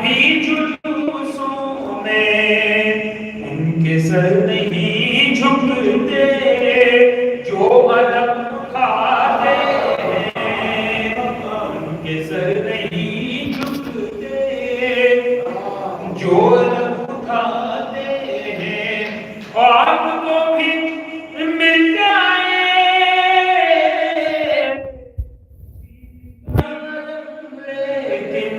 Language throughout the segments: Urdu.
بھی جلوسوں میں ان کے سر نہیں جھکتے جو علم اٹھاتے ہیں، ان کے سر نہیں جھکتے جو علم اٹھاتے ہیں، آپ کو بھی مل جائے لیکن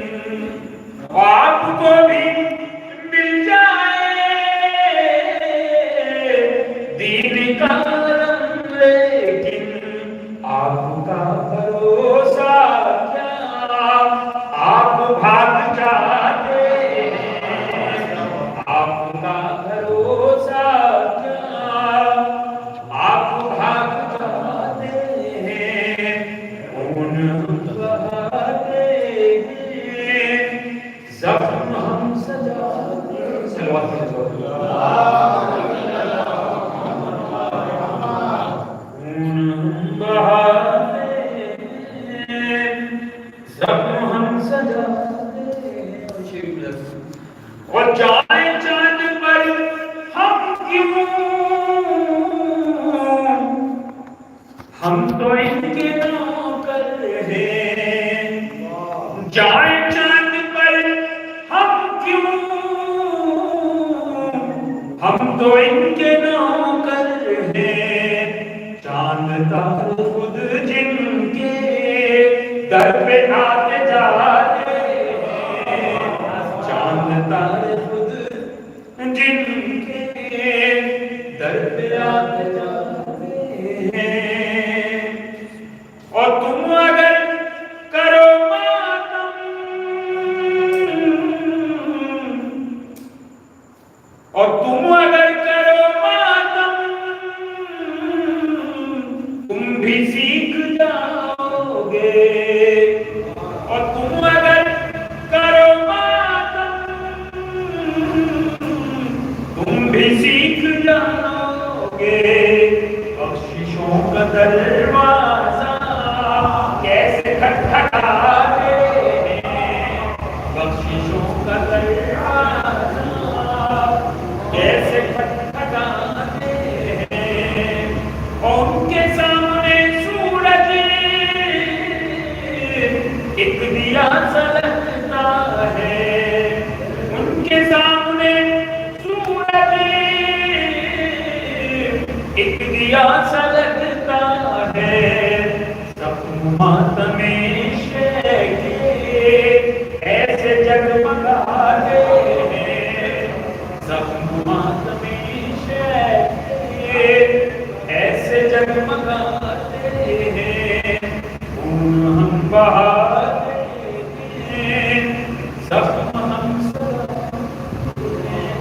آپ کو بھی مل جائے دین کا علم، لیکن آپ کا بھروسہ کیا، آپ بھاگ جاتے ہیں، آپ کا بھروسہ کیا، آپ بھاگ جاتے ہیں، خون بہاتے ہیں، زخم ہم سجاتے ہیں، صلوات بہاتے ہیں، زخم ہم سجاتے ہیں، اور جائیں چاند پر ہم کیوں، ہم تو ان کے نوکر ہیں، جائیں چاند پر ہم کیوں، ہم تو ان کے نوکر ہیں، چاند تارے خود جن کے در پہ آتے جاتے ہیں، چاند تارے خود جن کے در پہ آتے جاتے ہیں، اور تم اگر کرو ماتم، اور تم اگر کرو ماتم، تم بھی سیکھ جاؤ گے، اور تم اگر کرو ماتم، تم بھی سیکھ جاؤ گے، بخششوں کا دروازہ کیسے کھٹکھٹاتے ہیں، بخششوں کا دروازہ کیسے کھٹکھٹاتے ہیں، اور ان کے سامنے سورج ایک دیا سلگتا ہے، ان کے سامنے سورج ایک دیا سلگتا ہے، زخم ماتم شے کے ایسے جگمگاتے ہیں، زخم ماتم شے کے ایسے جگمگاتے ہیں، خون ہم بہاتے ہیں، زخم ہم سجاتے ہیں،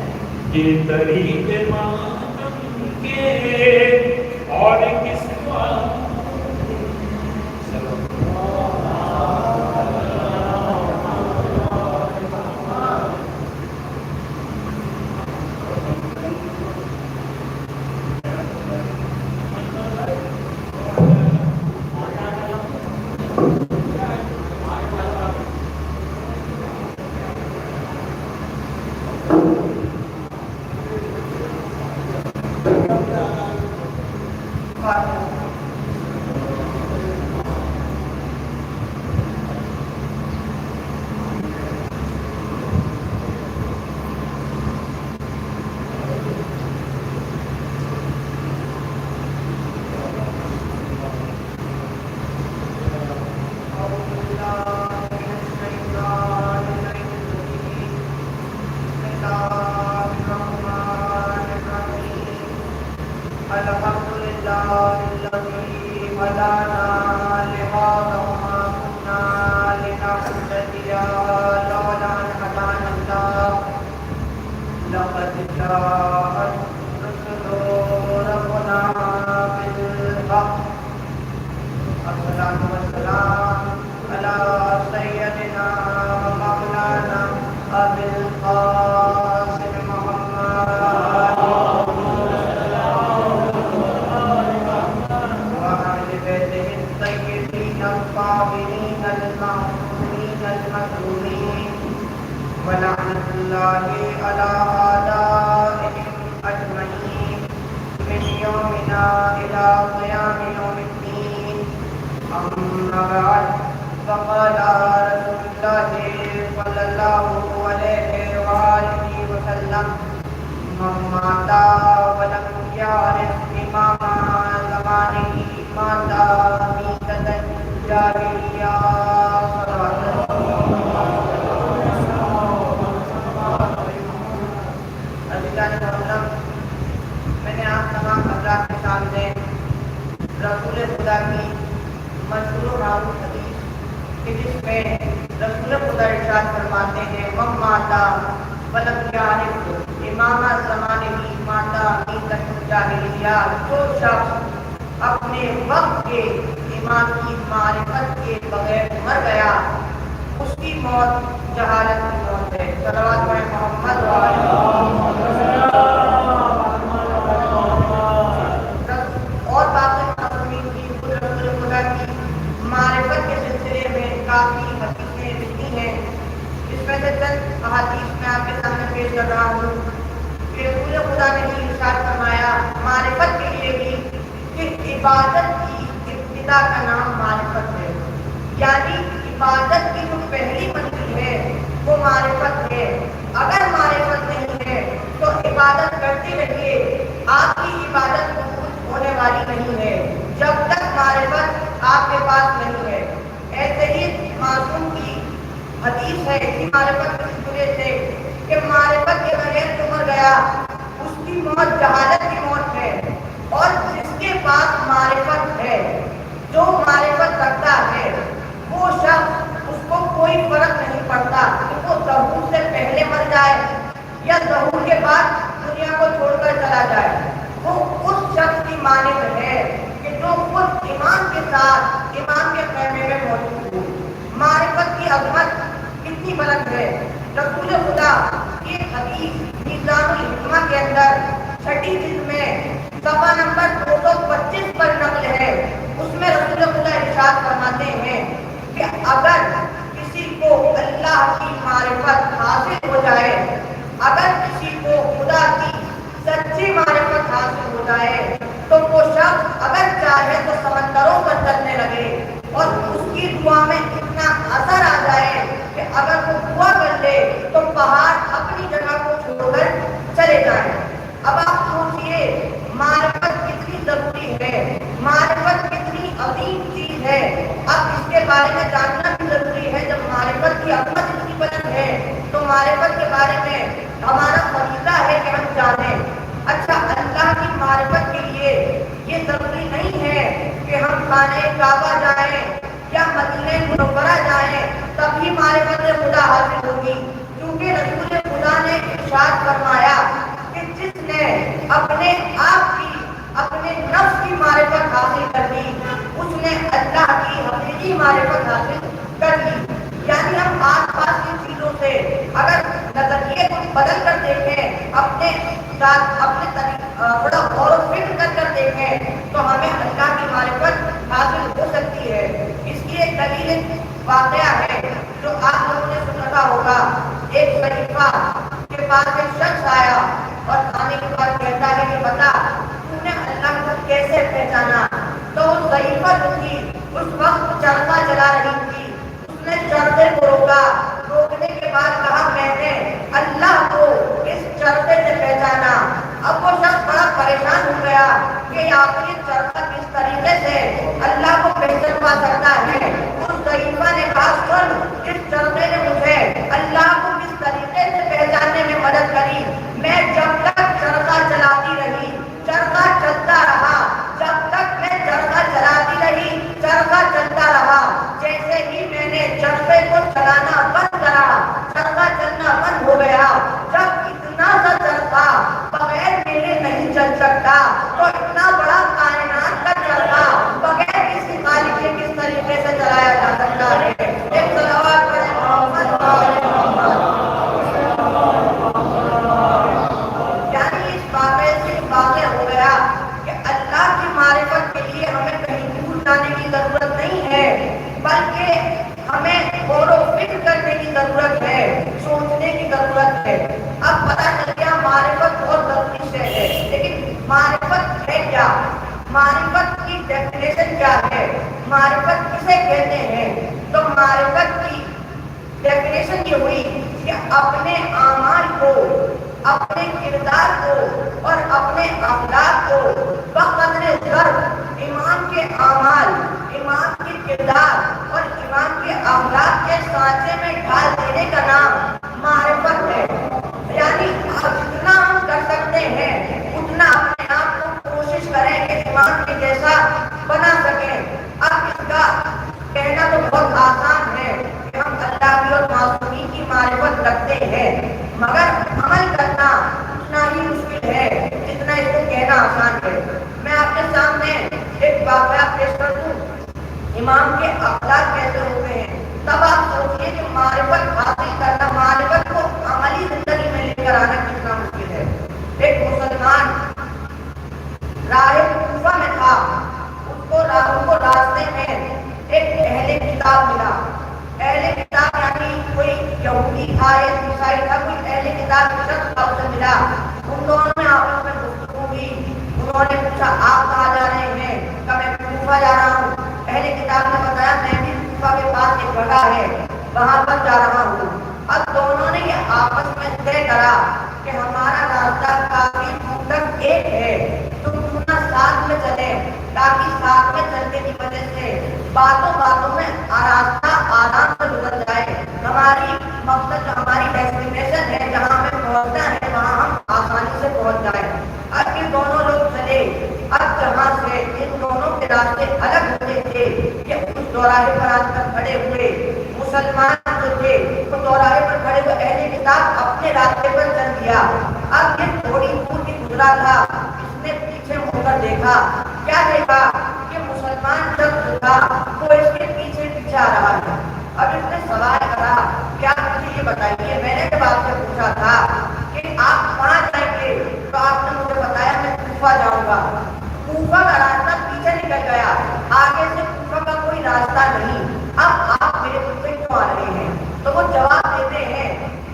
یہ طریقے ماتم کے اور کس بات ولعنة الله على أعدائهم أجمعين من يومنا إلى قيام يوم الدين. أما بعد، فقال رسول الله صلى الله عليه وآله وسلم: من مات ولم يعرف إمام زمانه مات ميتة جاهلية. میں نے آپ تمام حضرات کے سامنے رسول خدا کی مشہور و معروف حدیث کہ جس میں رسول خدا ارشاد فرماتے ہیں: من ماتا ولم یعرف امام زمانہ ماتا میتۃ الجاہلیہ. جو شخص اپنے وقت کے امام کی معرفت کے بغیر مر گیا اس کی موت جہالت کی موت ہے. صلوات پڑھیں محمد اور باقی معصومین کی رسول خدا کی معرفت کے سلسلے میں کافی حدیثیں ملتی ہیں. اس میں سے چند احادیث میں آپ کے سامنے پیش کر رہا ہوں کہ رسول خدا نے یہ ارشاد فرمایا معرفت کے لیے بھی کہ عبادت کی ابتدا کا نام معرفت ہے. یعنی عبادت کی جو پہلی منزل ہے وہ معرفت ہے. اگر معرفت نہیں ہے تو عبادت کرتے رہیے، آپ کی عبادت قبول ہونے والی نہیں ہے جب تک معرفت آپ کے پاس نہیں ہے. ایسے ہی معصوم کی حدیث ہے اسی معرفت کے سلسلے سے کہ معرفت کے بغیر جو مر گیا اس کی موت جہالت کی موت ہے. اور جس کے پاس معرفت ہے، جو معرفت رکھتا ہے، وہ شخص اس کو کوئی فرق نہیں پڑتا کہ وہ ظہور سے پہلے مر جائے یا ظہور کے بعد دنیا کو چھوڑ کر چلا جائے. وہ اس شخص کی مانند ہے کہ جو خود ایمان کے ساتھ ایمان کے خیمے میں موجود ہو. معرفت کی عظمت کتنی بلند ہے. رسول خدا کی حدیث میزان الحکمہ کے اندر 6 جلد میں صفحہ نمبر 225 پر نقل ہے. اس میں رسول خدا ارشاد فرماتے ہیں کہ اگر کسی کو اللہ کی معرفت حاصل ہو جائے، اگر کسی کو خدا کی سچی معرفت حاصل ہو جائے تو وہ شخص اگر چاہے تو سمندروں پر چلنے لگے اور اس کی دعا میں اتنا اثر آ جائے کہ اگر وہ دعا کر لے تو پہاڑ اپنی جگہ کو چھوڑ کر چلے جائیں. اب آپ سوچئے معرفت کتنی ضروری ہے، معرفت کتنی عظیم چیز ہے. اب اس کے بارے میں جاننا بھی ضروری ہے. جب معرفت کی عظمت اتنی بلند ہے تو معرفت کے بارے میں ہمارا فریضہ ہے کہ ہم جانیں. اچھا، اللہ کی معرفت کے لیے یہ ضروری نہیں ہے کہ ہم خانہ کعبہ جائیں یا مدینہ منورہ جائیں تبھی معرفت خدا حاصل ہوگی، کیونکہ رسول خدا نے ارشاد فرمایا کہ جس نے اپنے آپ کی اپنے نفس کی معرفت حاصل کر لی اس نے اللہ کی حقیقی معرفت حاصل کر لی. یعنی ہم آس پاس کی چیزوں سے اگر نظریے کو بدل کر دیکھیں، اپنے ساتھ بڑا غور و فکر کر دیکھیں تو ہمیں اللہ کی معرفت حاصل ہو سکتی ہے. اس کی ایک دلیل واقعہ ہے جو آپ لوگوں نے سنا ہوگا. ایک خلیفہ کے پاس ایک شخص آیا اور آنے کے بعد کہتا ہے کہ بتا تم نے اللہ کو کیسے پہچانا؟ تو اس خلیفہ جو تھی اس وقت چرخا چلا رہی تھی. اس نے چرخے کو روکا، روکنے کے بعد کہا میں نے اللہ کو اس چرخے سے پہچانا. اب وہ شخص بڑا پریشان ہو گیا کہ آخر یہ چرخا کس طریقے سے اللہ کو پہچانوا سکتا ہے. اس خلیفہ نے کہا سن، اس چرخے نے مجھے اللہ کو کس طریقے سے پہچاننے میں مدد کری. میں جب تک چرخا چلاتی رہی، چرخا چلتا رہا، جب تک میں چرخا چلاتی رہی، چرخا چلتا رہا. جیسے ہی میں نے چرخے کو چلانا بند کرا، چرخا چلنا بند چل گیا معرفت بہت ضروری سے ہے، لیکن معرفت ہے کیا؟ معرفت کی ڈیفینیشن کیا ہے؟ معرفت کسے کہتے ہیں؟ تو معرفت کی ڈیفینیشن یہ ہوئی کہ اپنے اعمال کو، اپنے کردار کو اور اپنے اخلاق کو بقدر ضرب ایمان کے اعمال، ایمان کے کردار اور ایمان کے اخلاق کے سانچے میں ڈال دینے کا نام معرفت ہے۔ یعنی جتنا ہم کر سکتے ہیں اتنا اپنے آپ کو کوشش کریں کہ ایمان کے جیسا بنا سکیں۔ اب اس کا کہنا تو بہت آسان ہے کہ ہم اللہ کی اور معصومین کی معرفت رکھتے ہیں، مگر عمل کرنا اتنا ہی مشکل ہے جتنا اس کو کہنا آسان ہے۔ میں آپ کے سامنے ایک واقعہ پیش کر دوں، امام کے اخلاق کیسے ہوتے ہیں، تب آپ سوچیے کہ معرفت حاصل کرنا، معرفت کو عملی زندگی میں لے کر آنا کتنا مشکل ہے۔ ایک مسلمان راہب کوفہ میں تھا، اس کو راستے میں ایک اہل کتاب ملا۔ اہل کتاب یعنی کوئی یہودی تھا یا عیسائی تھا، کوئی اہل کتاب کا شخص تھا، اسے ملا۔ ان دونوں میں آپس میں گفتگو ہوئی۔ انہوں نے پوچھا آپ کہاں جا رہے ہیں؟ کہ میں کوفہ جا رہا ہوں۔ اہل کتاب نے بتایا میں بھی کوفہ کے پاس ایک جگہ ہے وہاں پر جا رہا ہوں۔ اب دونوں نے یہ آپس میں طے کرا کہ ہمارا راستہ کافی دور تک ایک ہے، تم دونوں ساتھ میں چلیں تاکہ ساتھ میں چلنے کی وجہ سے باتوں باتوں میں راستہ آرام سے گزر جائے، ہماری مقصد جو ہماری ڈیسٹینیشن ہے جہاں ہمیں پہنچنا ہے وہاں ہم آسانی سے پہنچ جائیں۔ اب یہ دونوں لوگ چلے۔ اب جہاں سے ان دونوں کے راستے الگ ہوتے تھے کہ اس چوراہے پر آج تک کھڑے ہوئے مسلمان جو تھے وہ چوراہے پر کھڑے ہوئے، اہل کتاب اپنے راستے پر چل دیا۔ اب یہ تھوڑی دور کی گزرا تھا، اس نے پیچھے مڑ کر دیکھا، کیا دیکھا کہ مسلمان شخص تھا وہ اس کے پیچھے پیچھے آ رہا ہے۔ اب اس نے سوال کرا کہ آپ مجھے یہ بتائیے، میں نے جب آپ سے پوچھا تھا کہ آپ کہاں جائیں گے تو آپ نے مجھے بتایا میں کوفہ جاؤں گا۔ کوفہ کا راستہ پیچھے نکل گیا، آگے سے کوفہ کا کوئی راستہ نہیں، اب آپ میرے پیچھے کیوں آ رہے ہیں؟ تو وہ جواب دیتے ہیں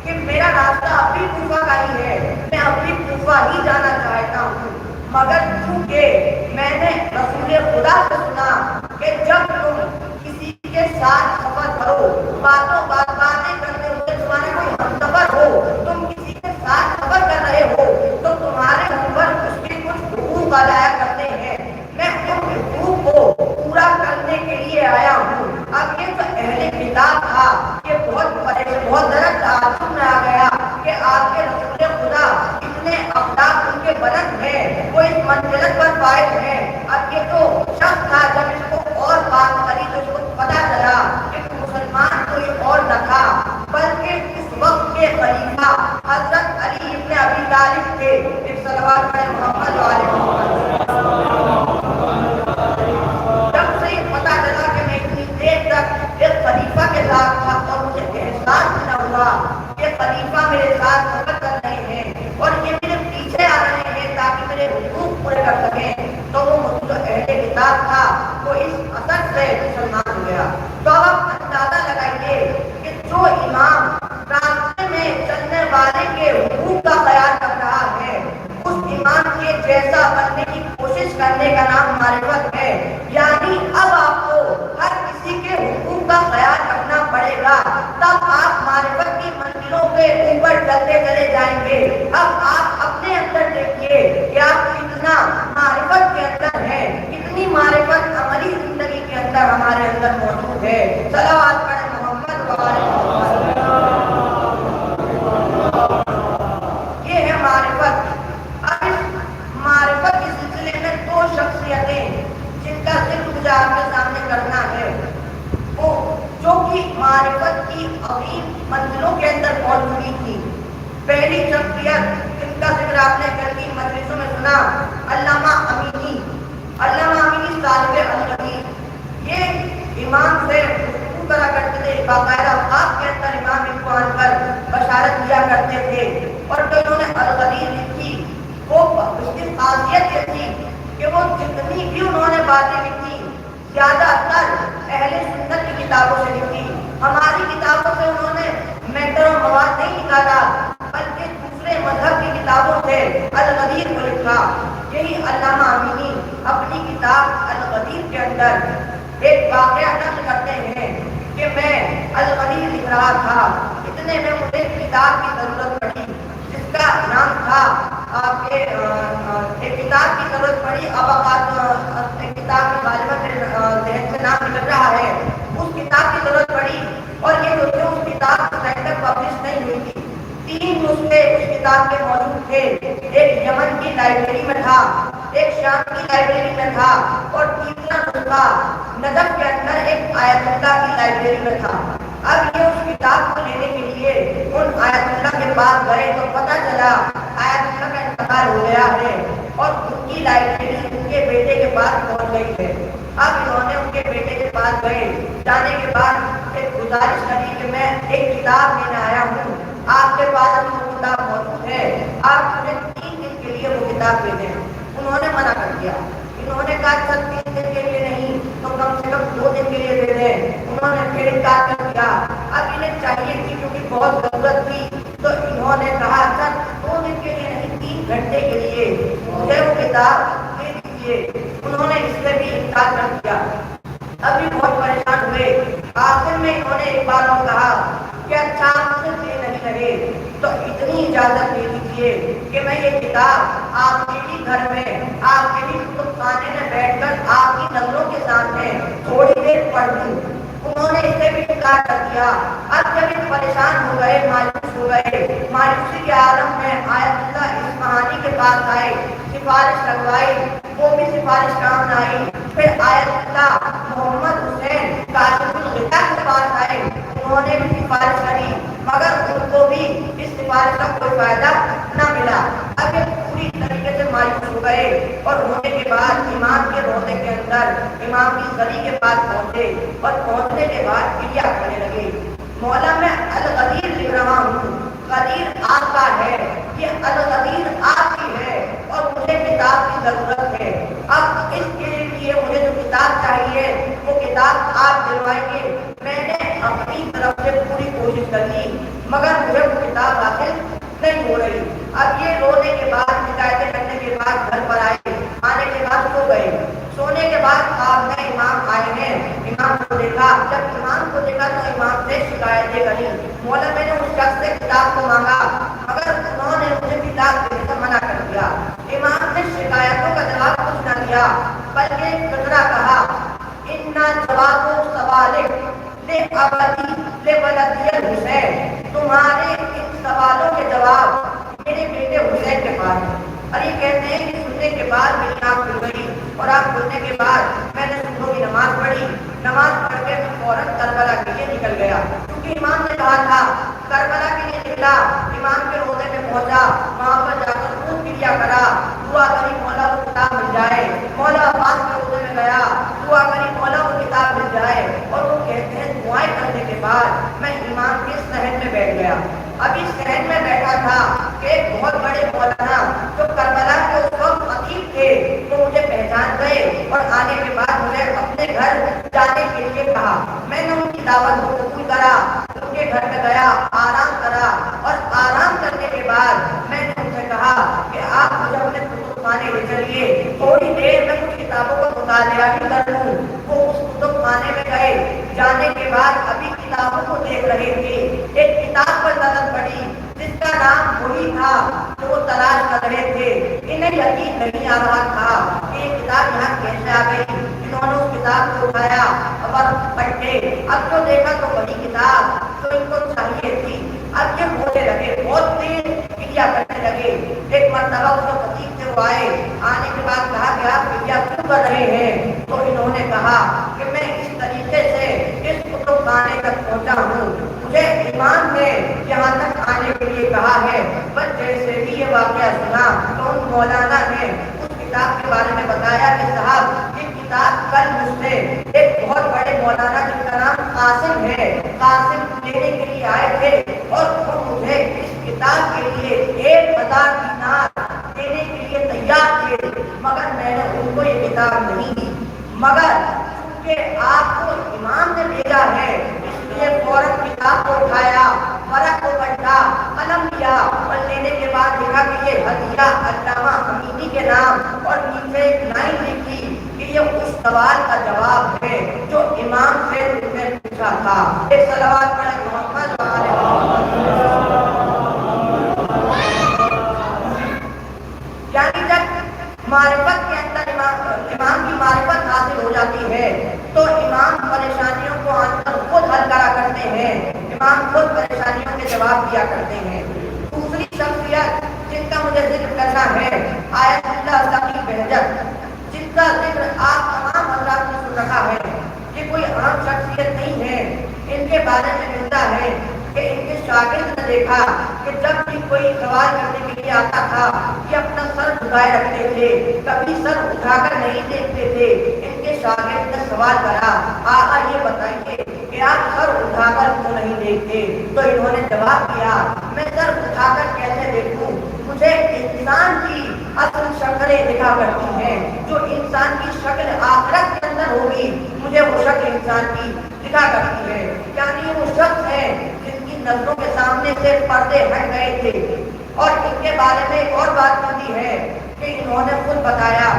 کہ میرا راستہ اب بھی کوفہ کا ہی ہے، میں اب بھی کوفہ ہی جانا چاہتا ہوں، مگر چونکہ میں نے رسول خدا سے سنا کہ جب تم کسی کے ساتھ سفر کرو، باتیں کرتے ہوئے تمہارے کوئی ہمسفر ہو، تم کسی کے ساتھ سفر کر رہے ہو تو تمہارے اوپر اس کے کچھ حقوق ادا کرتے ہیں، میں ان حقوق کو پورا کرنے کے لیے آیا ہوں۔ اب یہ جو اہل کتاب تھا یہ بہت درد تعجب میں آ گیا کہ آپ کے رسول خدا اتنے اخلاق ان کے بلند ہیں، وہ اس منزلت پر فائز ہیں۔ اب یہ جو شخص تھا جب اس کو اور بات کری تو اس کو پتا چلا کہ مسلمان کوئی اور نہ تھا بلکہ اس وقت کے خلیفہ حضرت علی ابن ابی طالب تھے۔ ایک صلوات پڑھیں محمد علیہ وسلم۔ جب سے یہ پتا چلا کہ میں اتنی دیر تک ایک خلیفہ کے ساتھ تھا اور مجھے احساس نہ ہوا کہ خلیفہ میرے ساتھ سفر کر رہے ہیں اور یہ میرے پیچھے آ رہے ہیں تاکہ میرے حقوق پورے کر سکیں، تو وہ جو اہل کتاب تھا وہ اس اثر سے مسلمان ہو گیا۔ تو اب آپ اندازہ لگائیے کہ جو امام راستے میں چلنے والے کے حقوق کا خیال رکھ رہا ہے اس امام کے جیسا بننے کی کوشش کرنے کا نام معرفت ہے۔ یعنی اب آپ کو ہر کسی کے حقوق کا خیال رکھنا پڑے گا، تب آپ معرفت کی منزلوں کے اوپر چلتے چلے جائیں گے۔ اب آپ اپنے اندر دیکھیے کہ آپ کتنا معرفت کے اندر ہیں، کتنی معرفت عملی زندگی کے اندر ہمارے اندر موجود ہے۔ صلوات پڑھیں محمد وعلیہ وسلم۔ یہ ہے معرفت۔ اب اس معرفت کے سلسلے میں دو شخصیتیں جن کا ذکر مجھے آپ کے سامنے کرنا ہے، وہ جو کہ معرفت کی عظیم منزلوں کے اندر پہنچ چکی تھی۔ پہلی شخصیت جن کا ذکر آپ نے کل کی مجلسوں میں سنا، علامہ امینی۔ علامہ امینی طالب الحدیث، یہ امام سے گفتگو کرا کرتے تھے، باقاعدہ خواب کے اندر امام کو آن کر بشارت دیا کرتے تھے، اور جو انہوں نے الحدیث لکھی وہ اس کی خاصیت یہ تھی کہ وہ جتنی بھی انہوں نے باتیں لکھی زیادہ تر اہل سنت کی کتابوں سے لکھی۔ ہماری کتابوں سے انہوں نے میٹر و مواد نہیں نکالا بلکہ دوسرے مذہب کی اندر ایک واقعہ نقل کرتے ہیں کہ میں الغنی لکھ رہا تھا، اتنے میں مجھے کتاب کی ضرورت پڑی جس کا نام تھا ایک کتاب کی ضرورت پڑی کتاب کی غالباً ذہن سے نام نکل رہا ہے، اس کتاب کی ضرورت پڑی اور یہ جو تھے اس کتاب تک پبلش نہیں ہوئی تھی۔ 3 نسخے اس کتاب کے موجود تھے، ایک یمن کی لائبریری میں تھا، ایک شام کی لائبریری میں تھا اور تیسرا نسخہ نجف کے اندر ایک آیت اللہ کی لائبریری میں تھا۔ اب یہ اس کتاب کو لینے کے لیے ان آیت اللہ کے پاس گئے تو پتہ چلا آیت اللہ کا انتقال ہو گیا ہے اور ان کی لائبریری ان کے بیٹے کے پاس پہنچ گئی ہے۔ اب انہوں نے ان کے بیٹے کے پاس گئے، جانے کے بعد ایک گزارش کری کہ میں ایک کتاب لینے آیا ہوں، آپ کے پاس ابھی وہ کتاب موجود ہے، آپ مجھے 3 دن کے لیے وہ کتاب دے دیں۔ انہوں نے منع کر دیا، انہوں نے کہا سر 3 دن کے لیے نہیں تو کم سے کم 2 دن کے لیے دے دیں۔ انہوں نے پھر انکار کر دیا، اب انہیں چاہیے تھی کیونکہ بہت ضرورت تھی تو انہوں نے کہا سر 2 دن کے لیے نہیں 3 گھنٹے کے لیے مجھے وہ کتاب دے دیجیے۔ انہوں نے اس سے بھی انکار کر دیا، ابھی بہت پریشان ہوئے۔ آخر میں انہوں نے ایک بار اور کہا کہ اچھا صرف یہ نہیں رہے تو اتنی اجازت دے دیجیے کہ میں یہ کتاب آپ کے ہی گھر میں آپ کے ہی کتب خانے میں بیٹھ کر آپ کی نظروں کے سامنے تھوڑی دیر پڑھ لوں۔ انہوں نے اسے بھی انکار کر دیا۔ اب جب یہ پریشان ہو گئے، مایوس ہو گئے، مایوسی کے عالم میں آیت اللہ اصفہانی کے پاس آئے، سفارش لگوائی، وہ بھی سفارش کام نہ آئی۔ پھر آیت اللہ محمد حسین کاشف الغطا کے پاس آئے، انہوں نے بھی سفارش کری مگر ان کو بھی اس سفارش کا کوئی فائدہ نہ ملا۔ اب یہ پوری طریقے سے مایوس ہو گئے اور ہونے کے بعد امام کے روضے کے اندر امام کی گلی کے پاس پہنچے اور پہنچنے کے بعد کریا کرنے لگے، مولا میں الغدیر لکھ رہا ہوں، غدیر آپ کا ہے، یہ الغدیر آپ کی ہے اور مجھے کتاب کی ضرورت ہے۔ اب اس کے لیے مجھے جو کتاب چاہیے وہ کتاب آپ دلوائیں گے۔ میں نے اپنی طرف سے پوری کوشش کر لی مگر مجھے وہ کتاب حاصل نہیں ہو رہی۔ اب یہ رونے کے بعد شکایتیں کرنے کے بعد گھر پر آئے، آنے کے بعد سو گئے۔ سونے کے بعد آپ میں امام آئے ہیں، امام کو دیکھا، جب امام کو دیکھا تو امام سے شکایتیں کری، مولا میں نے اس شخص سے کتاب کو مانگا مگر انہوں نے مجھے کتاب دینے سے منع کر دیا۔ امام نے شکایتوں کا جواب کچھ نہ دیا بلکہ کترا کہا، اِنَّا جَوَابُ سَوَالِكَ لِأَبَدِي لِوَلَدِيَ الْحُسَيْنِ، تمہارے ان سوالوں کے جواب میرے بیٹے حسین کے پاس ہیں۔ اور یہ کہتے ہیں کہ سننے کے بعد میری آنکھ کھل گئی اور آنکھ کھلنے کے بعد میں نے صبح کی نماز پڑھی، نماز پڑھ کے میں فوراً کربلا کے لیے نکل گیا کیونکہ امام نے کہا تھا کربلا کے لیے نکلا۔ امام کے روضے میں پہنچا، وہاں پر جا کر خوب کریا کرا، دعا کری مولا وہ کتاب مل جائے۔ مولا عباس کے روضے میں گیا، دعا کری مولا وہ کتاب مل جائے۔ اور وہ کہتے ہیں دعائیں کرنے کے بعد میں امام کے صحن میں بیٹھ گیا۔ ابھی صحن میں بیٹھا تھا کہ ایک بہت بڑے مولانا جو کربلا کے اس وقت خطیب تھے وہ مجھے پہچان گئے اور آنے کے بعد مجھے اپنے گھر جانے کے لیے کہا۔ میں نے ان کی دعوت کو قبول کرا، ان کے گھر میں گیا، آرام کرا اور آرام کرنے کے بعد میں نے ان سے کہا کہ آپ مجھے اپنے کتب خانے لے چلیے، تھوڑی دیر میں کچھ کتابوں کا مطالعہ بھی کر لوں۔ وہ اس کتب خانے میں گئے، جانے کے بعد ابھی کتابوں کو دیکھ رہے تھے، ایک کتاب پر نظر پڑی جس کا نام وہی تھا جو وہ تلاش کر رہے تھے۔ انہیں یقین نہیں آ رہا تھا کہ یہ کتاب یہاں کیسے آ گئی۔ انہوں نے اس کتاب کو اٹھایا اور پڑھے، اب تو دیکھا تو وہی کتاب جو ان کو چاہیے تھی۔ اب یہ ہونے لگے، بہت دیر کریا کرنے لگے۔ ایک مرتبہ اس خطیب سے وہ آئے، آنے کے بعد کہا کہ آپ کریا کیوں کر رہے ہیں؟ تو انہوں نے کہا کہ میں اس طریقے سے اس کتب خانے تک پہنچا ہوں، مجھے امام نے یہاں تک آنے کے لیے کہا ہے۔ بس جیسے بھی یہ واقعہ سنا تو ان مولانا نے اس کتاب کے بارے میں بتایا کہ صاحب یہ کتاب کل مجھ سے ایک بہت بڑے مولانا جن کا نام قاسم ہے، قاسم لینے کے لیے آئے تھے اور وہ مجھے اس کتاب کے لیے 1000 دینار دینے کے لیے تیار تھے مگر میں نے ان کو یہ کتاب نہیں دی، مگر چونکہ آپ کو امام نے بھیجا ہے اس لیے فوراً کتاب کو اٹھایا، ورق کو پلٹا، قلم لیا اور لینے کے بعد لکھا کہ یہ ہدیہ علامہ امینی کے نام اور نیچے ایک لائن لکھی کہ یہ اس سوال کا جواب ہے جو امام سے اس نے پوچھا تھا. ایک صلوات پڑھیں محمد یعنی جب معرفت کے اندر امام کی معرفت حاصل ہو جاتی ہے تو امام پریشانیوں کو اندر خود حل کرا کرتے ہیں. امام خود پریشانیوں کے جواب دیا کرتے ہیں. دوسری شخصیت جن کا مجھے ذکر کرنا ہے آیت اللہ تقی بہجت، جن کا ذکر آپ تمام حضرات نے سن رکھا ہے. یہ کوئی عام شخصیت نہیں ہے. ان کے بارے میں ملتا ہے کہ ان کے شاگرد نے دیکھا کہ جب بھی کوئی سوال کرنے کے لیے آتا تھا یہ اپنا سر جھکائے رکھتے تھے، کبھی سر اٹھا کر نہیں دیکھتے تھے. ان کے شاگرد نے سوال کرا آقا یہ بتائیے کہ آپ سر اٹھا کر کیوں نہیں دیکھتے؟ تو انہوں نے جواب دیا میں سر اٹھا کر کیسے دیکھوں؟ مجھے انسان کی اصل شکلیں دکھا کرتی ہیں، جو انسان کی شکل آخرت کے اندر ہوگی مجھے وہ شکل انسان کی دکھا کرتی ہے. یعنی وہ شخص ہے جن کی نظروں کے سامنے سے پردے ہٹ گئے تھے. اور ان کے بارے میں ایک اور بات ملتی ہے کہ انہوں نے خود بتایا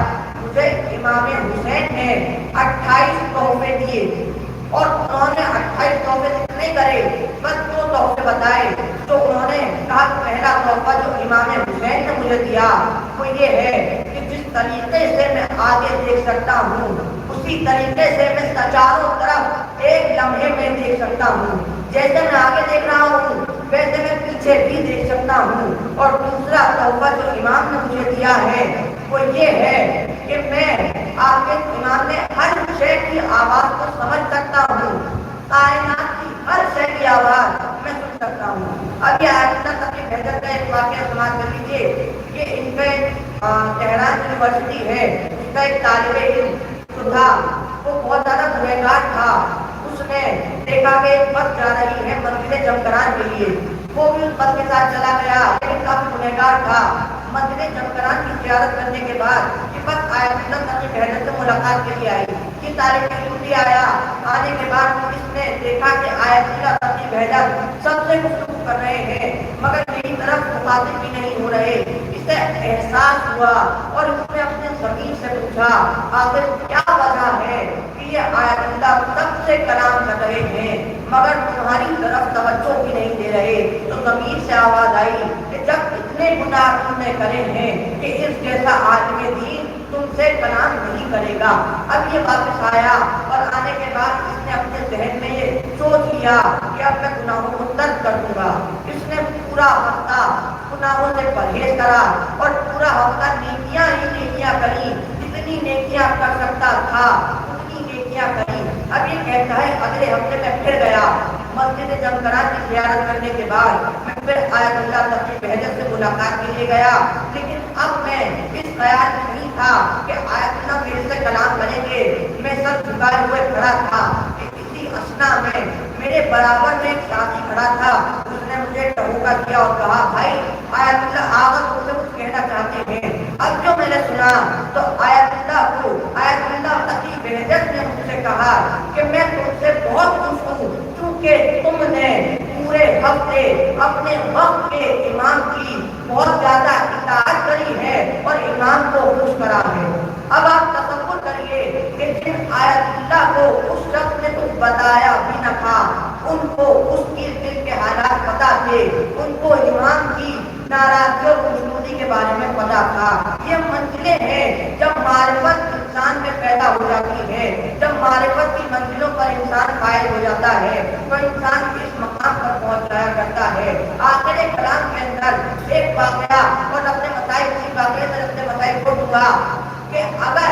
مجھے امام حسین نے 28 تحفے دیے اور انہوں نے 28 تحفے نہیں کرے، بس 2 تحفے بتائے. جو انہوں نے کہا پہلا تحفہ جو امام حسین نے مجھے دیا وہ یہ ہے کہ جس طریقے سے میں آگے دیکھ سکتا ہوں اسی طریقے سے میں چاروں طرف ایک لمحے میں دیکھ سکتا ہوں. جیسے میں آگے دیکھ رہا ہوں ویسے میں پیچھے بھی دیکھ سکتا ہوں. اور دوسرا تحفہ جو امام نے مجھے دیا ہے وہ یہ ہے کہ میں آپ کے امام نے ہر شے کی آواز کو سمجھ سکتا ہوں. کائنات کی ہر شے کی آواز میں سن سکتا ہوں. اب یہ آئندہ تک بہتر کا ایک واقعہ سماعت کر لیجیے. یہ ان کا تہران یونیورسٹی ہے، اس کا ایک طالب علم جو تھا وہ بہت زیادہ گنہگار تھا. اس نے دیکھا کہ ایک بس جا رہی ہے مسجد جمکران کے لیے. وہ بھی اس بس کے ساتھ چلا گیا لیکن کافی گنہگار تھا. مسجد جمکران کی زیارت کرنے کے بعد یہ بس آیت اللہ تقی بہجت سے ملاقات کے لیے آئی. یہ طالب علم بھی آیا. آنے کے بعد اس نے دیکھا کہ آیت اللہ تقی بہجت سب سے گفتگو کر رہے ہیں مگر میری طرف مخاطب بھی نہیں ہو رہے. اسے احساس ہوا اور اس نے اپنے ضمیر سے پوچھا آخر کیا وجہ ہے کہ یہ آیت اللہ سب سے کلام کر رہے ہیں مگر تمہاری طرف توجہ بھی نہیں دے رہے؟ تو ضمیر سے آواز آئی کہ جب اتنے گناہ تم نے کرے ہیں کہ اس جیسا عالم دین تم سے کلام نہیں کرے گا. اب یہ واپس آیا اور آنے کے بعد اس نے اپنے ذہن میں یہ سوچ لیا کہ اب میں گناہوں کو ترک کر دوں گا. اس نے پورا ہفتہ گناہوں سے پرہیز کرا اور پورا ہفتہ نیکیاں ہی نیکیاں کری. جتنی نیکیاں کر سکتا تھا اتنی نیکیاں کری. اب یہ کہتا ہے اگلے ہفتے میں پھر گیا مسجد جمکران کی زیارت کرنے کے بعد میں پھر آیت اللہ تقی بہجت سے ملاقات کے لیے گیا. لیکن اب میں اس خیال میں نہیں تھا کہ آیت اللہ میرے سے کلام کریں گے. میں سر جھکائے ہوئے کھڑا تھا کہ اسی اسنا میں میرے برابر میں ایک ساتھی کھڑا تھا. اس نے مجھے ٹہوکا کیا اور کہا بھائی آیت اللہ آغا تم سے کچھ کہنا چاہتے ہیں. اب جو میں نے سنا تو آیت اللہ تقی بہجت نے مجھ سے کہا کہ میں تم سے بہت خوش ہوں کیونکہ تم نے پورے ہفتے اپنے وقت کے امام کی بہت زیادہ اطاعت کری ہے اور امام کو خوش کرا ہے. اب آپ تصور کریے کہ جن آیت اللہ کو اس شخص نے کچھ بتایا بھی نہ تھا ان کو اس کی دل کے حالات پتا تھے. ان کو امام کی ناراضگی اور خوشنودی کے بارے میں پتا تھا. یہ منزلیں ہیں جب معرفت انسان میں پیدا ہو جاتی ہے، جب معرفت کی منزلوں پر انسان قائل ہو جاتا ہے تو انسان اس مقام پر پہنچ جایا کرتا ہے. آخر کلام کے اندر ایک واقعہ اور اپنے مسائل اسی واقعے سے اپنے مسائل کو دوں گا کہ اگر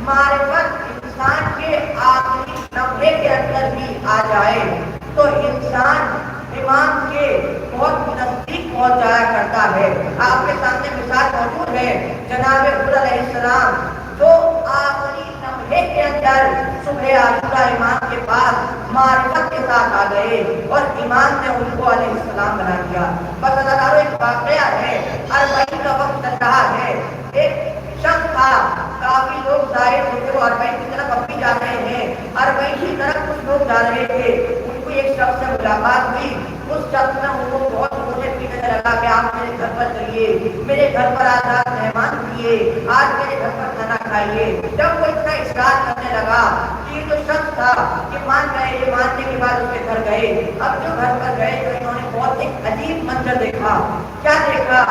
معرفت انسان کے آخری لمحے کے اندر بھی آ جائے تو انسان امام کے بہت نزدیک پہنچ جایا کرتا ہے. آپ کے سامنے مثال موجود ہے جناب حضور علیہ السلام جو آخری لمحے کے اندر صبح عاشورہ امام کے پاس معرفت کے ساتھ آ گئے اور امام نے ان کو علیہ السلام بنا دیا. بس اداروں ایک واقعہ ہے، 40 کا وقت چل رہا ہے. ایک شخص تھا، کافی لوگ ظاہر ہوتے وہ 40 کی طرف اب بھی جا رہے ہیں، 40 کی طرف کچھ لوگ جا رہے تھے. ان کو ایک شخص سے ملاقات ہوئی. اس شخص نے ان کو بہت مجھے پینے لگا کہ آپ میرے گھر پر چلیے، میرے گھر پر آزاد مہمان کیجیے، آج میرے گھر پر کھانا کھائیے۔ جب وہ اتنا اصرار کرنے لگا کہ یہ جو شخص تھا یہ مان گئے، یہ ماننے کے بعد اس کے گھر گئے۔ اب جو گھر پر گئے تو انہوں نے بہت ایک عجیب منظر دیکھا۔ کیا دیکھا؟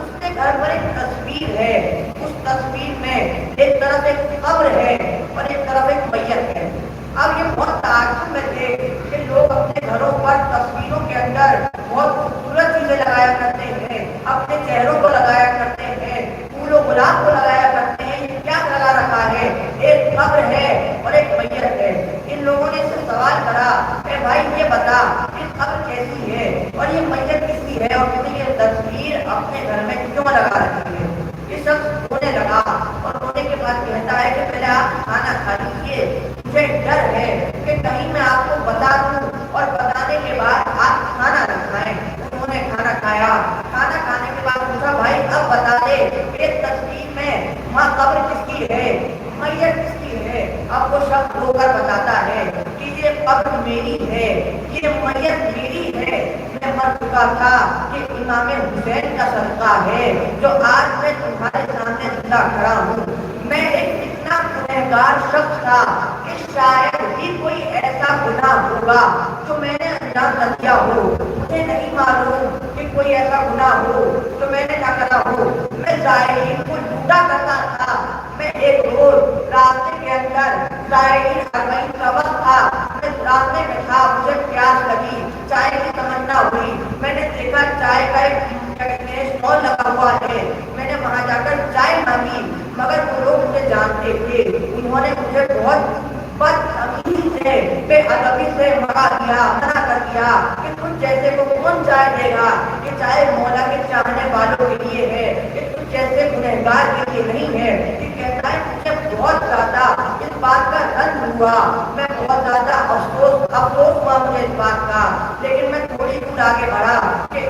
اس کے گھر پر ایک تصویر ہے، اس تصویر میں ایک طرف ایک قبر ہے اور ایک طرف ایک میت ہے۔ اب یہ بہت تعجب میں تھے کہ لوگ اپنے گھروں پر تصویروں کے اندر بہت خوبصورت چیزیں لگایا کرتے ہیں، اپنے چہروں کو لگایا کرتے ہیں، پھول و گلاب کو لگایا کرتے ہیں۔ یہ کیا لگا رکھا ہے؟ ایک قبر ہے اور ایک میت ہے۔ ان لوگوں نے اس سے سوال کرا، اے بھائی یہ بتا یہ قبر کیسی ہے اور یہ میت کس کی ہے اور کسی یہ تصویر اپنے گھر میں کیوں لگا رکھی ہے؟ یہ شخص رونے لگا اور رونے کے بعد کہتا ہے کہ پہلے آپ کھانا کھا لیجیے، مجھے ڈر ہے کہ کہیں میں آپ کو بتا دوں اور بتانے کے بعد آپ کھانا نہ کھائیں۔ انہوں نے کھانا کھایا، کھانا کھانے کے بعد پوچھا بھائی اب بتا دے ایک تصویر میں وہاں قبر کس کی ہے، میت کس کی ہے؟ اب وہ شخص رو کر بتاتا ہے کہ یہ قبر میری ہے، یہ میت میری ہے، میں مر چکا تھا، یہ امام حسین کا صدقہ ہے جو آج میں تمہارے سامنے زندہ کھڑا ہوں۔ میں ایک اتنا گنہگار شخص تھا کہ شاید ہی کوئی ایسا گناہ ہوگا جو میں نے انجام نہ دیا ہو، مجھے نہیں معلوم کہ کوئی ایسا گناہ ہو جو میں نے نہ کرا ہو۔ میں زائرین کو لوٹا کرتا تھا، میں ایک روز راستے کے اندر زائرین اربعین کا وقت تھا، میں راستے میں تھا، مجھے پیاس لگی، چائے کی تمنا ہوئی، میں نے دیکھا چائے کا ایک اسٹال لگا ہوا ہے، میں نے وہاں جا کر چائے مانگی، مگر وہ لوگ مجھے جانتے تھے، انہوں نے مجھے بہت بدتمیزی سے بے ادبی سے منع کر دیا کہ تم جیسے کو کون چائے دے گا، یہ چائے مولا کے چاہنے والوں کے لیے ہے، یہ تم جیسے گنہگار کے لیے نہیں ہے۔ یہ کہتا ہے مجھے بہت زیادہ اس بات کا رنج ہوا، میں بہت زیادہ افسوس ہوا مجھے اس بات کا، لیکن میں تھوڑی دور آگے بڑھا کہ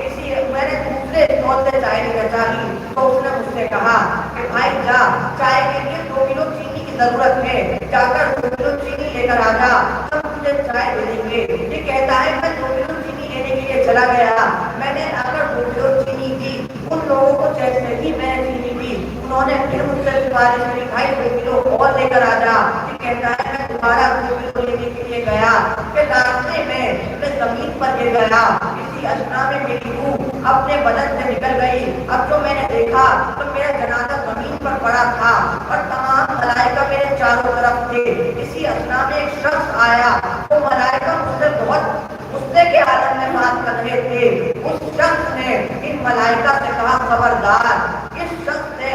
میں نے دوسرے اسٹال سے چائے لے چاہی تو اس نے مجھ سے کہا کہ بھائی جا چائے کے لیے 2 کلو چینی کی ضرورت ہے، جا کر 2 کلو چینی لے کر آ جا، ہم تجھے چائے دے دیں گے۔ یہ کہتا ہے میں 2 کلو چینی لینے کے لیے چلا گیا، میں نے آ کر 2 کلو چینی دی، ان لوگوں کو جیسے ہی میں نے چینی دی انہوں نے پھر مجھ سے سفارش کری بھائی 2 کلو اور لے کر آ جا۔ یہ کہتا ہے میں دوبارہ 2 کلو لینے کے لیے گیا، پھر راستے میں زمین پر گر گیا، اسی اثنا میں میری روح اپنے بدن سے نکل گئی۔ اب جو میں نے دیکھا تو میرا جنازہ زمین پر پڑا تھا اور تمام ملائکہ میرے چاروں طرف تھے۔ اسی اثنا میں ایک شخص آیا، وہ ملائکہ مجھ سے بہت غصے کے عالم میں بات کر رہے تھے۔ اس شخص نے ان ملائکہ سے کہا خبردار اس شخص سے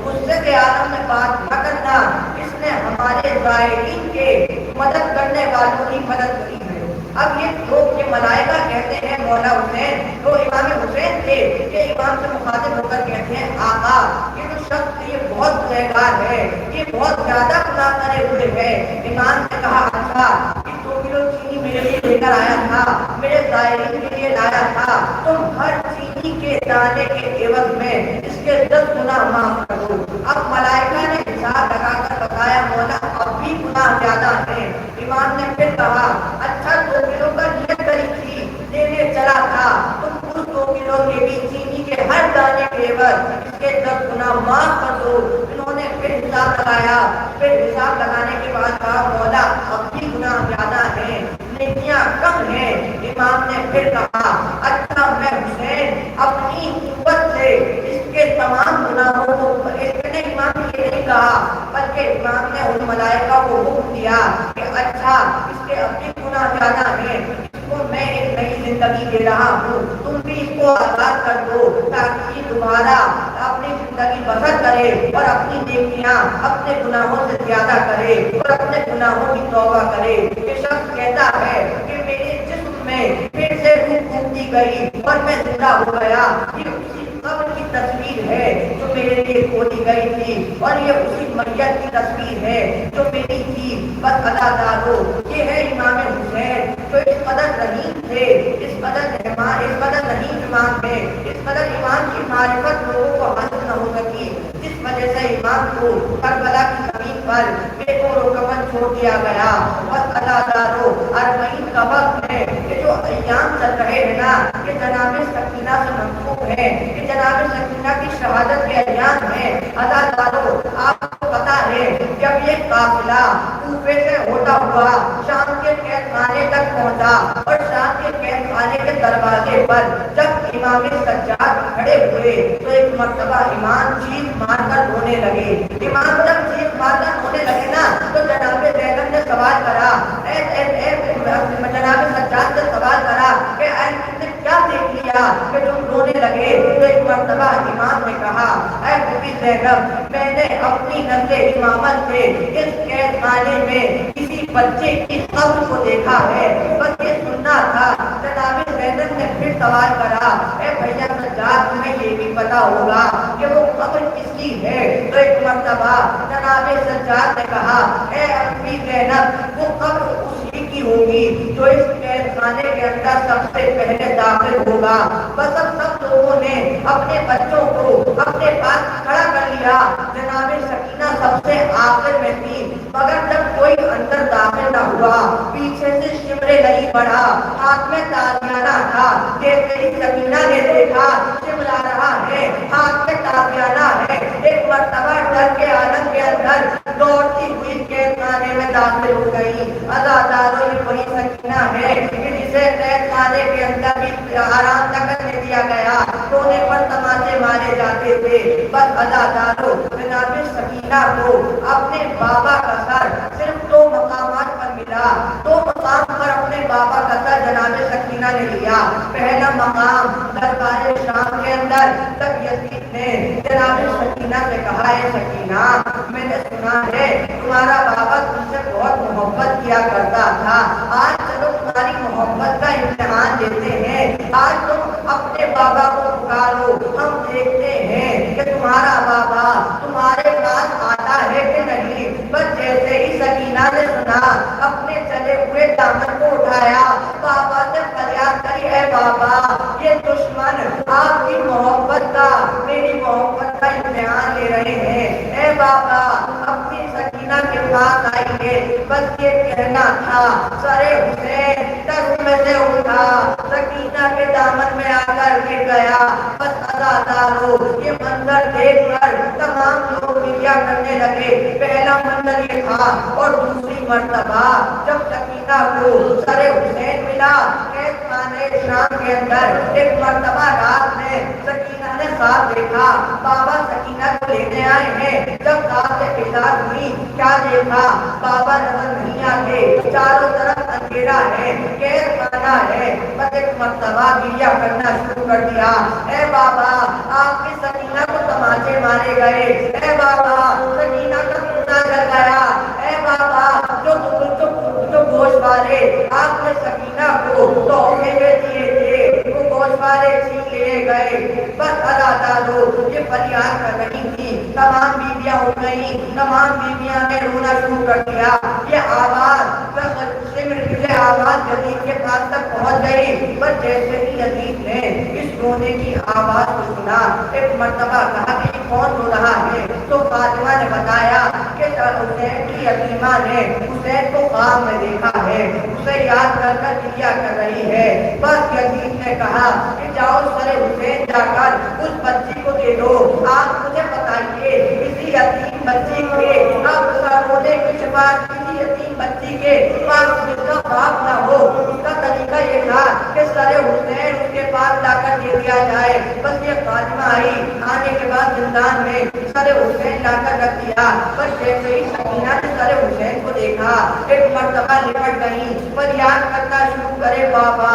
غصے کے عالم میں بات نہ کرنا، اس نے ہمارے زائرین کے مدد کرنے والوں کی مدد کی ہے۔ اب یہ لوگ یہ ملائکہ کہتے ہیں مولا حسین، وہ امام حسین تھے، یہ امام سے مخاطب ہو کر کہتے ہیں آقا یہ جو شخص یہ بہت گنہگار ہے، یہ بہت زیادہ گناہ کرے ہوئے ہے۔ امام نے کہا اچھا یہ 2 کلو چینی میرے لیے لے کر آیا تھا، میرے زائرین کے لیے لایا تھا، تم ہر چینی کے دانے کے عوض میں اس کے 10 گناہ معاف کر دو۔ اب ملائکہ نے حساب لگا کر بتایا مولا اب بھی گناہ زیادہ ہیں۔ امام نے پھر کہا اچھا 2 کلو کا نیت کری تھی، لینے چلا تھا، تم اس 2 کلو کے بھی چینی کے ہر دانے کے عوض اس کے 10 گناہ معاف کر دو۔ انہوں نے پھر حساب لگایا، پھر حساب لگانے کے بعد کہا مولا اب بھی گناہ زیادہ ہیں، نیکیاں کم ہیں۔ امام نے پھر کہا اچھا میں حسین اپنی قوت سے اس کے تمام گناہوں کو امام نے یہ نہیں کہا بلکہ امام نے ان ملائکہ کو حکم دیا کہ اچھا اس کے اپنے گناہ زیادہ ہیں، اس کو میں ایک نئی زندگی دے رہا ہوں، تم بھی اس کو آزاد کر دو تاکہ یہ دوبارہ اپنی زندگی بسر کرے اور اپنی نیکیاں اپنے گناہوں سے زیادہ کرے اور اپنے گناہوں کی توبہ کرے۔ یہ شخص کہتا ہے کہ میرے جسم میں پھر سے روح گھومتی گئی اور میں زندہ ہو گیا۔ یہ اسی قبر کی تصویر ہے جو میرے لیے کھولی گئی تھی اور یہ اسی میت کی تصویر ہے جو میری تھی۔ بس ادا دارو یہ ہے امام حسین جو اس قدر رحیم تھے، اس قدر رحیم امام تھے، اس قدر امام کی معرفت لوگوں کو حاصل نہ ہو سکی، جس وجہ سے امام کو کربلا کی زمین پر بے قور و کفن چھوڑ دیا گیا. بس ادادارو اربعین کا وقت ہے کہ جو ایام چل رہے ہیں نا کہ جناب سکینہ سے منسوب ہے, کہ جناب سکینہ کی شہادت کے ایام ہیں. ادادارو آپ کو پتا ہے جب یہ قافلہ کوفے سے ہوتا ہوا شام کے قید خانے تک پہنچا اور شام کے قید خانے کے دروازے پر جب امام سجاد کھڑے ہوئے تو ایک مرتبہ امام چیخ مار کر رونے لگے. امام جب چیخ مار کر رونے لگے نا تو جناب زینب نے سوال کرا, جناب سجاد سے سوال کرا کہ اے تم نے کیا دیکھ لیا کہ تم رونے لگے؟ تو ایک مرتبہ امام نے کہا اے بی زینب میں نے اپنی نظر امامت سے اس قید خانے میں کسی بچے کی قبر کو دیکھا ہے, بس یہ سننا تھا. جناب زینب نے پھر سوال کرا اے بھیا سجاد تمہیں یہ بھی پتا ہوگا کہ وہ قبر کس کی ہے؟ تو ایک مرتبہ جناب سجاد نے کہا اے امی زینب وہ قبر اسی کی ہوگی جو اس قید خانے کے اندر سب سے پہلے داخل ہوگا. بس اب سب لوگوں نے اپنے بچوں کو اپنے پاس کھڑا کر لیا. جناب سکینہ سب سے آخر میں تھی, مگر جب کوئی اندر داخل نہ ہوا پیچھے سے شمر نہیں بڑھا, ہاتھ میں تازیانہ تھا. جیسے ہی سکینہ نے دیکھا شمر آ رہا ہے, ہاتھ میں تازیانہ ہے, ایک مرتبہ ڈر کے عالم کے اندر دوڑتی ہوئی قید خانے میں داخل ہو گئی. ادادارو یہ وہی سکینہ ہے کہ جسے قید خانے کے اندر بھی آرام نہ کرنے دیا گیا, رونے پر تماچے مارے جاتے تھے. بس ادادارو جناب سکینہ کو اپنے بابا کا سر صرف 2 مقامات پر ملا. 2 مقام پر اپنے بابا کا سر جناب سکینہ نے لیا. پہلا مقام دربار شام کے اندر تب یزید نے جناب سکینہ سے کہا ہے سکینہ میں نے سنا ہے تمہارا بابا تم سے بہت محبت کیا کرتا تھا, آج چلو تمہاری محبت کا امتحان لیتے ہیں. آج تم اپنے بابا کو پکارو, ہم دیکھتے ہیں کہ تمہارا بابا تمہارے پاس آتا ہے کہ نہیں. بس جیسے ہی سکینہ نے سنا اپنے چلے ہوئے دامن کو اٹھایا, بابا سے فریاد کری اے بابا یہ دشمن آپ کی محبت کا میری محبت کا امتحان لے رہے ہیں. اے بابا اپنی سکینہ کے پاس آئیے. بس یہ کہنا تھا سر حسین دست میں سے اٹھا, سکینہ کے دامن میں آ کر گر گیا. بس ادادارو یہ منظر دیکھ کر تمام لوگ گریا کرنے لگے. پہلا منظر یہ تھا اور دوسری مرتبہ جب سکینہ کو سر حسین ملا قید خانے شام کے اندر, ایک مرتبہ رات میں سکینہ نے خواب دیکھا بابا سکینہ کو لینے آئے ہیں. جب خواب سے بیدار ہوئی کیا دیکھا, بابا نظر نہیں آتے, چاروں طرف اندھیرا ہے, قید خانہ ہے. بس ایک مرتبہ گریا کرنا شروع کر دیا. اے بابا آپ کی سکینہ کو تماچے مارے گئے, اے بابا سکینہ کا پوتا گر گیا, اے بابا جو گوشت والے آپ نے سکینہ کو تحفے میں دیے تھے وہ گوشت والے چھین لیے گئے. بس ادادارو یہ فریاد کر رہی تھی, تمام بیویاں اٹھ گئیں, تمام بیویاں نے رونا شروع کر دیا. یہ آواز آواز یزید کے پاس تک پہنچ گئی. بس جیسے ہی یزید نے اس رونے کی آواز کو سنا ایک مرتبہ کہا کہ کون رو رہا ہے, تو فاطمہ نے بتایا کہ حسین کی یتیمہ نے حسین کو خواب میں دیکھا ہے, اسے یاد کر کر گریا کر رہی ہے. بس یزید نے کہا کہ جاؤ سر حسین جا کر اس بچی کو دے دو. آپ مجھے بتائیے کسی یتیم بچی کے آپ رونے کی شفاعت کسی یتیم بچی کے پاس جس کا باپ نہ ہو اس کا طریقہ یہ تھا کہ سر حسین اس کے پاس لا کر دے دیا جائے. بس یہ فاطمہ آئی, آنے کے بعد زندان میں سر حسین لا کر رکھ دیا. بس جیسے ہی سکینہ نے سر حسین کو دیکھا ایک مرتبہ لپٹ گئی, فریاد کرنا شروع کرے بابا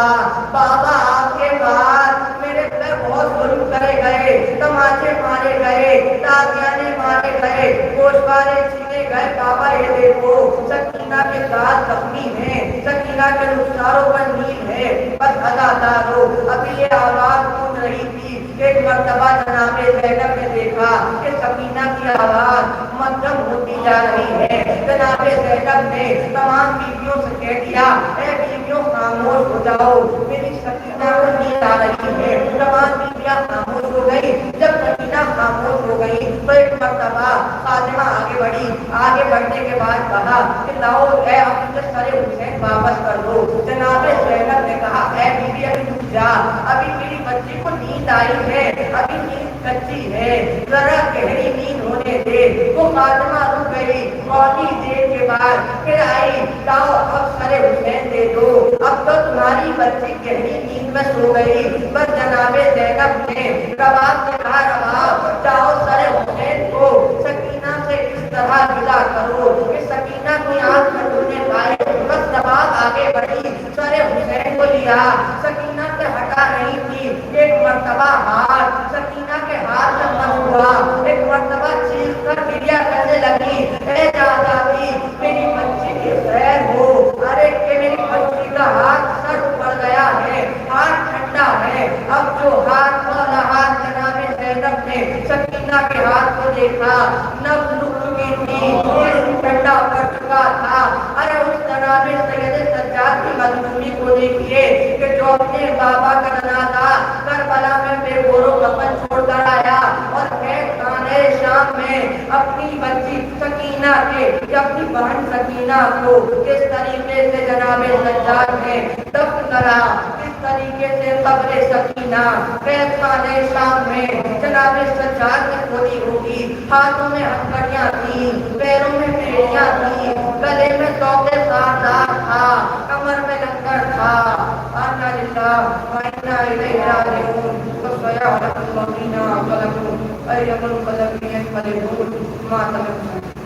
بابا آپ کے بعد میرے پر بہت ظلم کرے گئے, تماچے مارے گئے, تازیانے مارے گئے, گوشت والے چھینے گئے. بابا یہ دیکھو سکینہ کے ساتھ زخمی ہیں, سکینہ کے رخساروں پر نیل ہے. بس ادادارو ابھی یہ آواز گونج رہی تھی, ایک مرتبہ جناب زینب نے دیکھا کہ سکینہ کی آواز مدھم ہوتی جا رہی ہے. جناب زینب نے تمام بیویوں سے کہہ دیا اے بیویوں خاموش ہو جاؤ, میری سکینہ کو نیند آ رہی ہے. تمام بیویاں خاموش ہو گئی. جب سکینہ خاموش ہو گئی تو ایک مرتبہ فاطمہ آگے بڑھی آگے بڑھنے کے بعد کہا کہ لاؤ اے اپنے سر حسین واپس کر دو. جناب زینب نے کہا اے بی بی ابھی رک جا, ابھی میری بچی کو نیند آئی ہے, ابھی نیند کچی ہے, ذرا گہری نیند ہونے دے. وہ خاتمہ رک گئی, بہت دیر کے بعد پھر آئی, لاؤ اب سر حسین دے دو, اب تو تمہاری بچی گہری نیند میں سو گئی. بس جناب زینب نے رباب سے کہا رباب جاؤ سر حسین کو سکینہ سے اس طرح جدا کرو کہ سکینہ کی آنکھ میں ڈھونڈنے پائے. بس رباب آگے بڑھی, سر حسین کو لیا, سکینہ سے ہٹا نہیں تھی. ایک مرتبہ ہاتھ سکینہ کے ہاتھ میں بند ہوا, ایک مرتبہ چیخ کر گریا کرنے لگی, اے جاداوی میری بچی کی خیر ہو. ارے کہ میری بچی کا ہاتھ سر پڑ گیا ہے, ہاتھ ٹھنڈا ہے. اب جو ہاتھ والا ہاتھ جناب زینب نے سکینہ کے ہاتھ کو دیکھا, نبض رک چکی تھی, جسم ٹھنڈا پڑ چکا تھا. ارے اس جناب سید سجاد کی مظلومی کو دیکھیے کہ جو اپنے بابا کا جنازہ کربلا میں بے گورو کفن چھوڑ کر آیا اور خانے شام میں اپنی بچی سکینہ کے یا اپنی بہن سکینہ کو کس طریقے سے جناب سجاد نے دفن کرا, کس طریقے سے قبر سکینہ خانے شام میں جناب سجاد نے کھودی ہوگی. ہاتھوں میں ہتھکڑیاں تھیں, پیروں میں بیڑیاں تھیں, گلے میں توقے ساردار تھا, کمر میں لنگر تھا. انا للہ و انا الیہ راجعون. فسیحلق الذین ظلموا ایہم القلب ينقلبون ما تمنون.